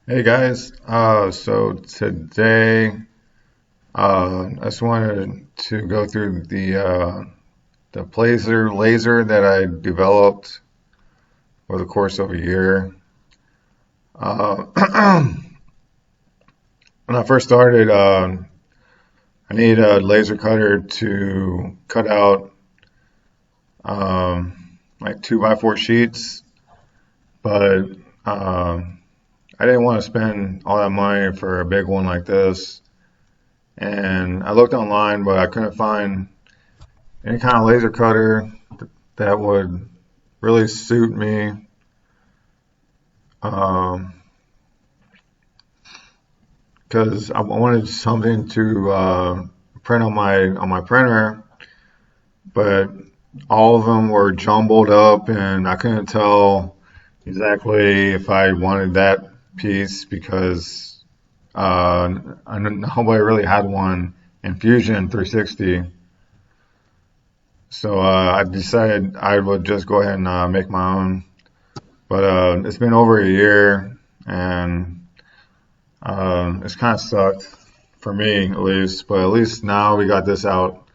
Hey guys, so today I just wanted to go through the Plaser laser that I developed over the course of a year. When I first started, I needed a laser cutter to cut out like 2x4 sheets, but I didn't want to spend all that money for a big one like this. And I looked online, but I couldn't find any kind of laser cutter that would really suit me. Um, because I wanted something to print on my printer, but all of them were jumbled up, and I couldn't tell exactly if I wanted that piece because nobody really had one in Fusion 360. So I decided I would just go ahead and make my own. But it's been over a year, and it's kind of sucked for me at least. But at least now we got this out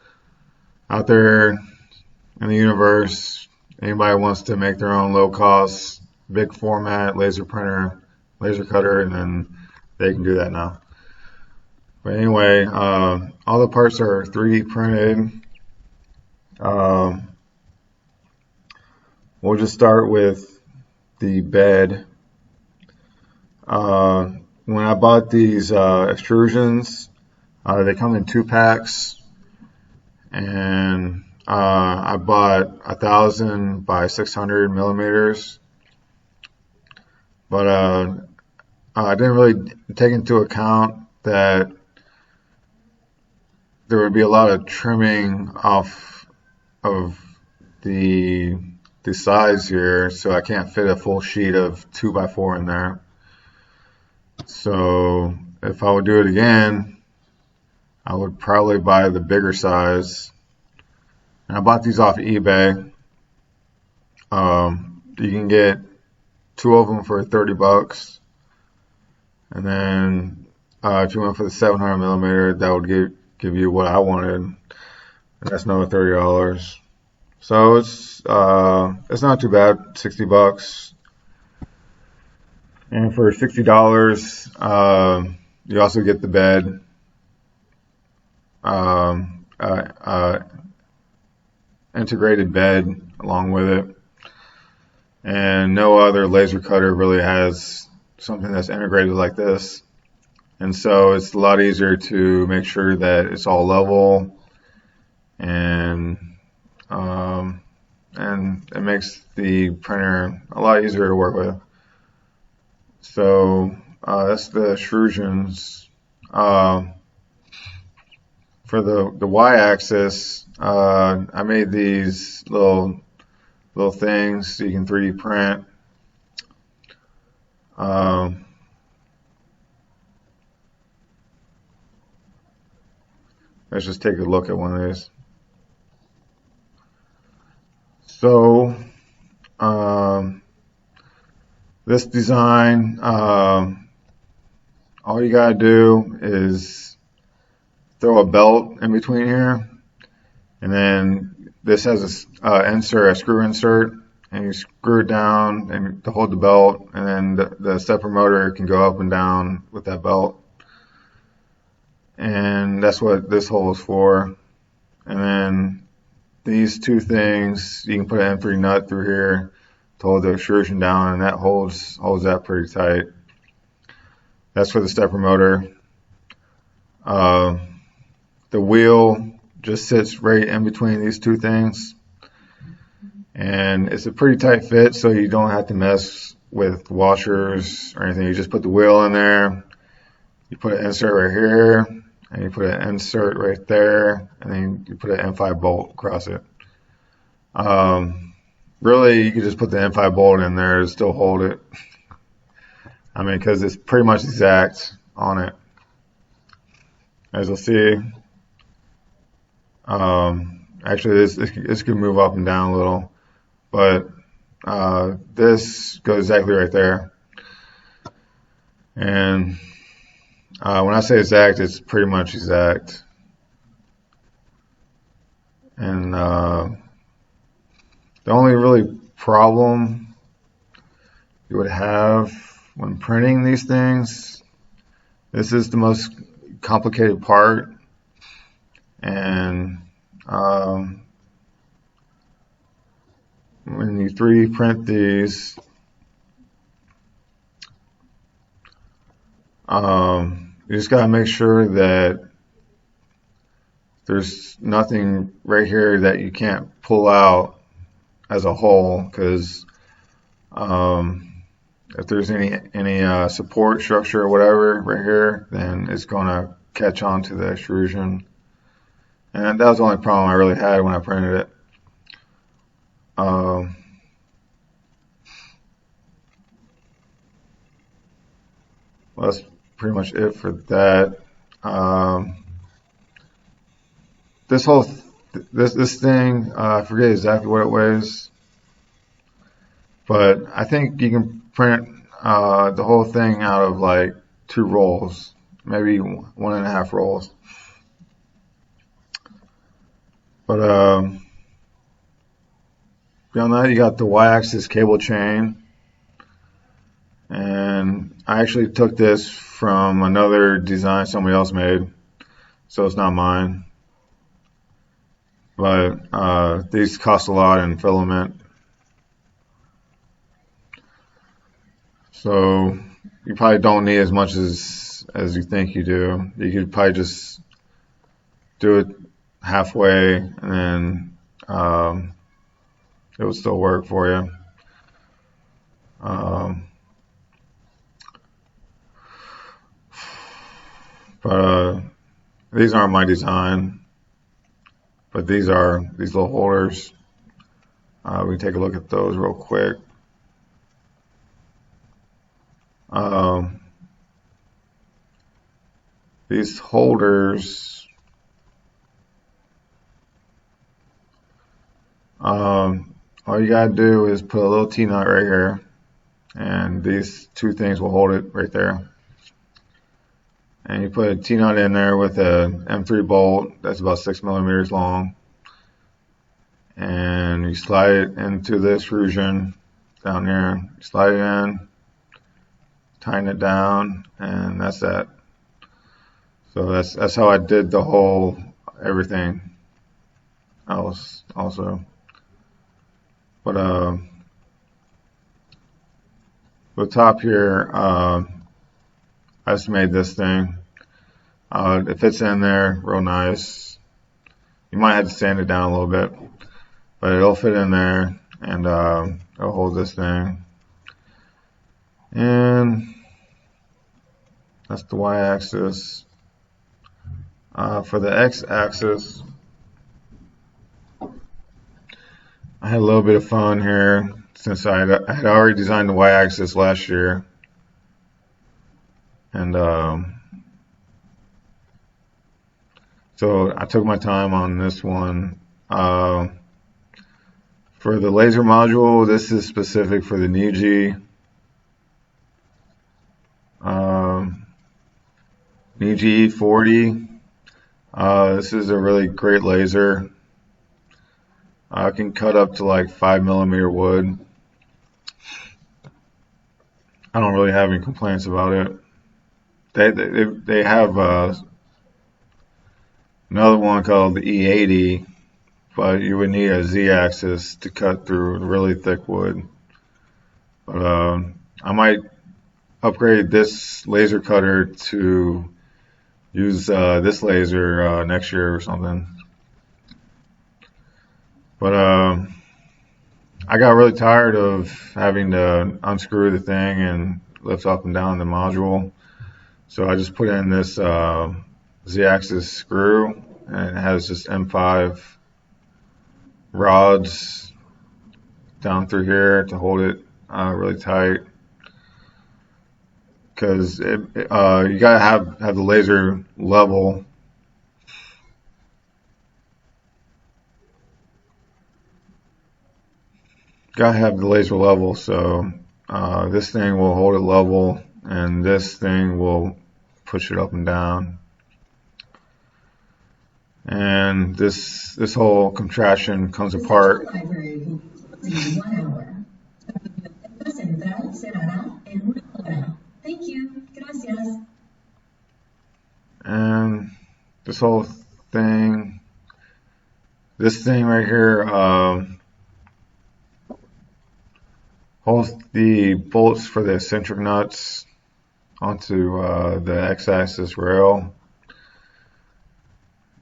there in the universe. Anybody wants to make their own low cost, big format laser printer, laser cutter, and then they can do that now. But anyway, all the parts are 3D printed. Um, we'll just start with the bed. When I bought these extrusions, they come in 2 packs, and I bought 1,000 by 600 millimeters. But I didn't really take into account that there would be a lot of trimming off of the the size here, so I can't fit a full sheet of 2x4 in there. So if I would do it again, I would probably buy the bigger size. And I bought these off eBay. You can get two of them for 30 bucks. And then if you went for the 700 millimeter, that would give you what I wanted. And that's another $30. So it's not too bad, 60 bucks. And for $60, you also get the bed, um, uh, uh, integrated bed along with it. And no other laser cutter really has something that's integrated like this. And so it's a lot easier to make sure that it's all level, and um, and it makes the printer a lot easier to work with. So that's the extrusions. Uh, for the y-axis, I made these little things so you can 3D print. Um, let's just take a look at one of these. So this design, all you gotta do is throw a belt in between here, and then this has a screw insert, and you screw it down and to hold the belt, and then the stepper motor can go up and down with that belt, and that's what this hole is for. And then these two things, you can put an M3 nut through here to hold the extrusion down, and that holds that pretty tight. That's for the stepper motor. Uh, the wheel just sits right in between these two things, and it's a pretty tight fit, so you don't have to mess with washers or anything. You just put the wheel in there, you put an insert right here, and you put an insert right there, and then you put an M5 bolt across it. Really, you could just put the M5 bolt in there to still hold it. I mean, because it's pretty much exact on it. As you'll see, actually this could move up and down a little, but this goes exactly right there. And when I say exact, it's pretty much exact. And the only really problem you would have when printing these things, this is the most complicated part. And when you 3D print these, you just got to make sure that there's nothing right here that you can't pull out as a whole, because if there's any support structure or whatever right here, then it's going to catch on to the extrusion. And that was the only problem I really had when I printed it. Well, that's pretty much it for that. This whole this thing, I forget exactly what it weighs, but I think you can print the whole thing out of like 2 rolls, maybe 1.5 rolls. But beyond that, you got the Y-axis cable chain. And I actually took this from another design somebody else made, so it's not mine. But these cost a lot in filament. So you probably don't need as much as you think you do. You could probably just do it halfway, and then it would still work for you. But these aren't my design, but these are these little holders. We can take a look at those real quick. These holders, all you gotta do is put a little T-nut right here, and these 2 things will hold it right there. And you put a T-nut in there with an M3 bolt that's about 6 millimeters long, and you slide it into the extrusion down there. You slide it in, tighten it down, and that's that. So that's how I did the whole everything else also. But the top here, I just made this thing. It fits in there real nice. You might have to sand it down a little bit, but it'll fit in there, and it'll hold this thing. And that's the Y-axis. For the X-axis, I had a little bit of fun here since I had already designed the Y-axis last year. And so I took my time on this one. For the laser module, this is specific for the Niji. Niji E40. This is a really great laser. I can cut up to like 5 millimeter wood. I don't really have any complaints about it. They have another one called the E80, but you would need a Z-axis to cut through really thick wood. But I might upgrade this laser cutter to use this laser next year or something. But I got really tired of having to unscrew the thing and lift up and down the module. So I just put in this Z-axis screw, and it has just M5 rods down through here to hold it really tight. Because you gotta have the laser level. Gotta have the laser level, so this thing will hold it level and this thing will push it up and down. And this whole contraption comes apart. And this whole thing, this thing right here, holds the bolts for the eccentric nuts onto the x-axis rail.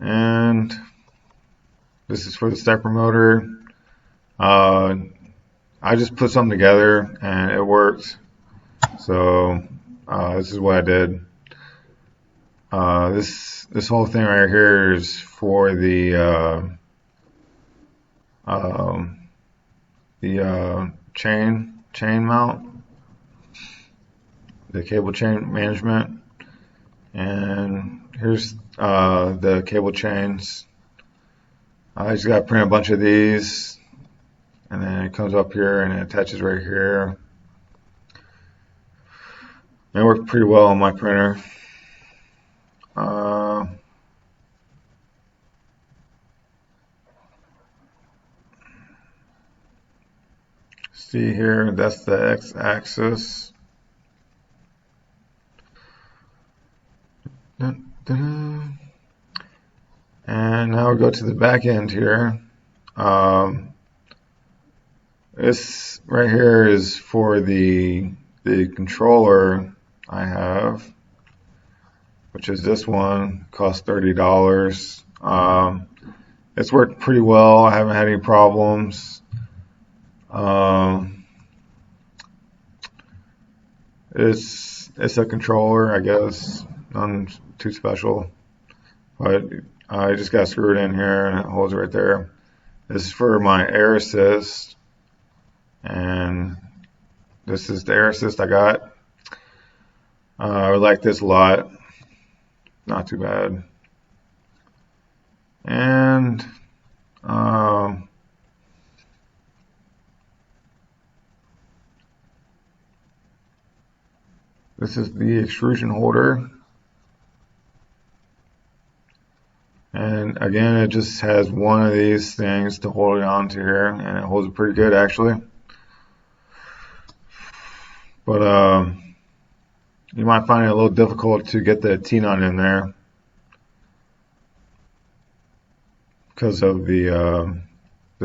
And this is for the stepper motor. I just put something together and it worked. So this is what I did. This whole thing right here is for the chain mount, the cable chain management, and here's the cable chains. I just got to print a bunch of these, and then it comes up here and it attaches right here. It worked pretty well on my printer. See here, that's the x-axis. And now we go to the back end here. This right here is for the controller I have, which is this one. Cost $30. It's worked pretty well. I haven't had any problems. It's a controller, I guess, nothing too special, but I just got screwed in here and it holds it right there. This is for my air assist, and this is the air assist I got. I like this a lot, not too bad. And this is the extrusion holder. And again, it just has one of these things to hold it onto here, and it holds it pretty good actually. But you might find it a little difficult to get the T-nut in there because of the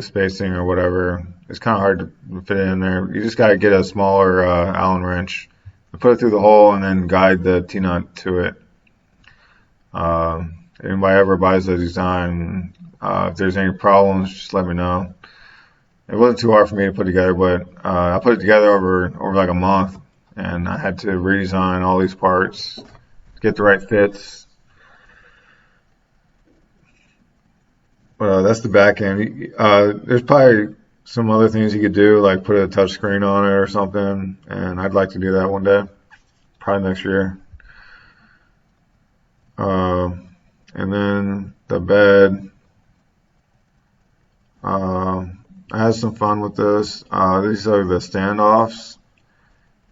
spacing or whatever. It's kind of hard to fit it in there. You just got to get a smaller Allen wrench and put it through the hole and then guide the T-nut to it. Anybody ever buys the design, if there's any problems, just let me know. It wasn't too hard for me to put together, but I put it together over like a month, and I had to redesign all these parts, get the right fits. But that's the back end. There's probably some other things you could do, like put a touch screen on it or something, and I'd like to do that one day, probably next year. And then the bed, I had some fun with this. These are the standoffs,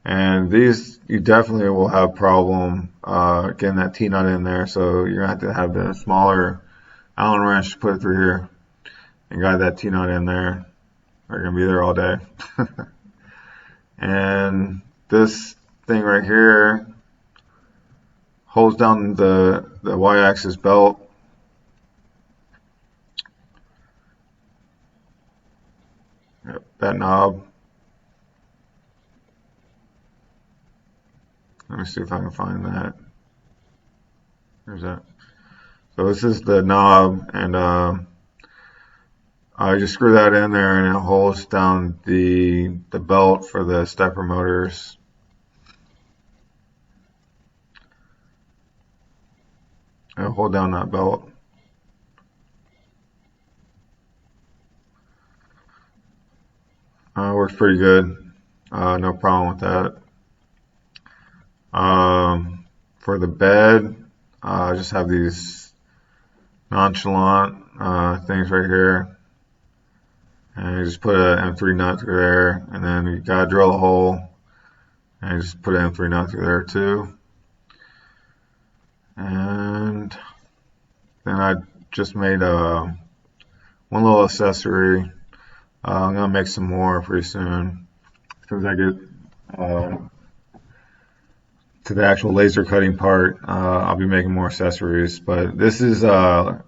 and these you definitely will have problem getting that T-nut in there, so you're going to have the smaller Allen wrench to put it through here and guide that T-nut in there. They're going to be there all day. And this thing right here holds down the y-axis belt. Yep, that knob. Let me see if I can find that. There's that. So this is the knob, and I just screw that in there, and it holds down the belt for the stepper motors. I'll hold down that belt. Works pretty good. No problem with that. For the bed, I just have these nonchalant things right here. And you just put an M3 nut through there, and then you gotta drill a hole. And I just put an M3 nut through there too. And then I just made one little accessory. I'm gonna make some more pretty soon. As soon as I get to the actual laser cutting part, I'll be making more accessories. But this is a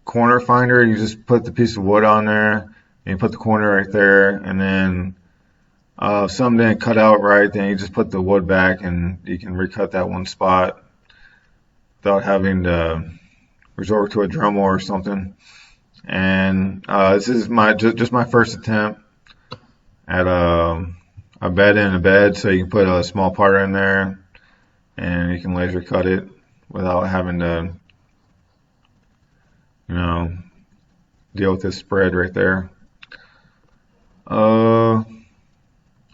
corner finder. You just put the piece of wood on there, and you put the corner right there, and then if something didn't cut out right, then you just put the wood back, and you can recut that one spot without having to resort to a Dremel or something. And this is just my first attempt at a bed in a bed, so you can put a small part in there and you can laser cut it without having to, you know, deal with this spread right there.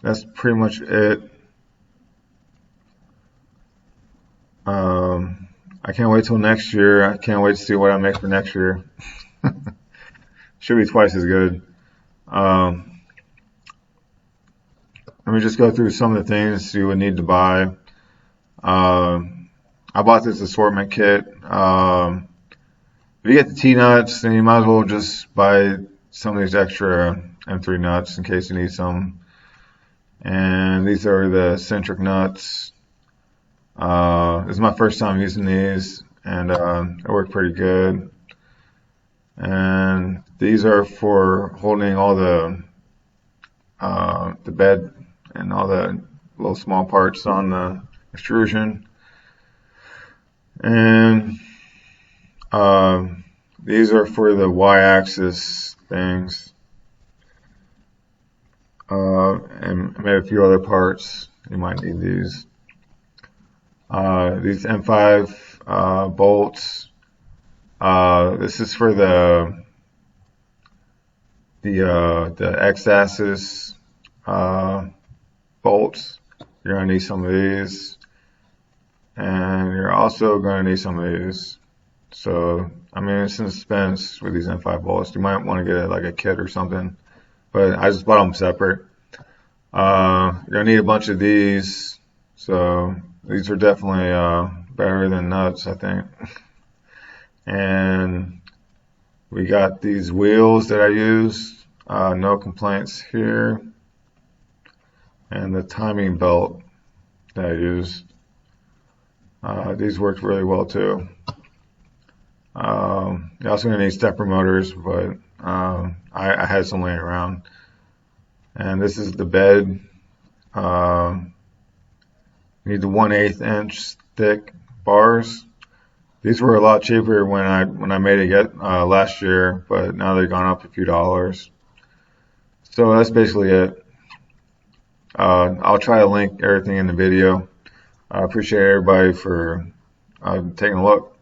That's pretty much it. I can't wait till next year. I can't wait to see what I make for next year. Should be twice as good. Let me just go through some of the things you would need to buy. I bought this assortment kit. If you get the T-nuts, then you might as well just buy some of these extra M3 nuts in case you need some. And these are the centric nuts. This is my first time using these, and they work pretty good. And these are for holding all the bed and all the little small parts on the extrusion. And these are for the Y-axis things, and maybe a few other parts. You might need these. These M5 bolts. This is for the X-axis bolts. You're gonna need some of these, and you're also gonna need some of these. So I mean, it's an expense with these M5 bolts. You might want to get it like a kit or something, but I just bought them separate. You're gonna need a bunch of these. So these are definitely better than nuts, I think. And we got these wheels that I use. No complaints here. And the timing belt that I used. These worked really well too. You're also going to need stepper motors, but I had some laying around. And this is the bed. You need the 1/8 inch thick bars. These were a lot cheaper when I made it last year, but now they've gone up a few dollars. So that's basically it. I'll try to link everything in the video. I appreciate everybody for taking a look.